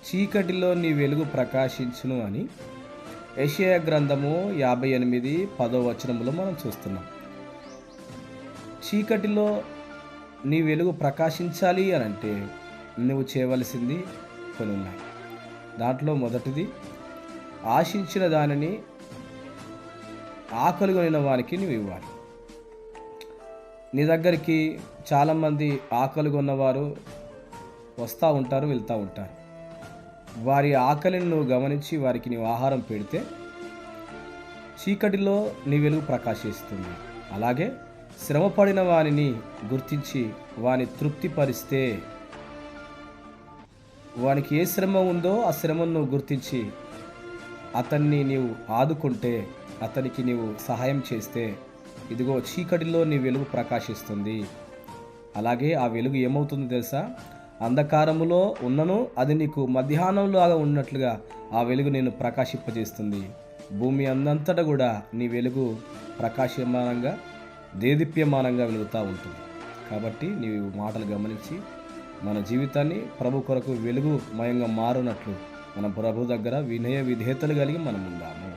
చీకటిలో నీ వెలుగు ప్రకాశించును అని యెషయా గ్రంథము 58:10 మనం చూస్తున్నాం. చీకటిలో నీ వెలుగు ప్రకాశించాలి అని అంటే నువ్వు చేయవలసింది కొన్ని ఉన్నాయి. దాంట్లో మొదటిది, ఆశించిన దానిని ఆకలిగొనిన వానికి నువ్వు ఇవ్వాలి. నీ దగ్గరికి చాలామంది ఆకలిగొన్నవారు వస్తూ ఉంటారు, వెళ్తూ ఉంటారు. వారి ఆకలిని నువ్వు గమనించి వారికి నీవు ఆహారం పెడితే చీకటిలో నీ వెలుగు ప్రకాశిస్తుంది. అలాగే శ్రమపడిన వానిని గుర్తించి వాని తృప్తిపరిస్తే, వానికి ఏ శ్రమ ఉందో ఆ శ్రమను నువ్వు గుర్తించి అతన్ని నీవు ఆదుకుంటే, అతనికి నీవు సహాయం చేస్తే, ఇదిగో చీకటిలో నీ వెలుగు ప్రకాశిస్తుంది. అలాగే ఆ వెలుగు ఏమవుతుందో తెలుసా? అంధకారములో ఉన్నను అది నీకు మధ్యాహ్నంలాగా ఉన్నట్లుగా ఆ వెలుగు నేను ప్రకాశింపజేస్తుంది. భూమి అందంతటా కూడా నీ వెలుగు ప్రకాశమానంగా, దేదీప్యమానంగా వెలుగుతూ ఉంటుంది. కాబట్టి నీవు మాటలు గమనించి మన జీవితాన్ని ప్రభు కొరకు వెలుగుమయంగా మారునట్లు మన ప్రభు దగ్గర వినయ విధేయతలు కలిగి మనం ఉందాము.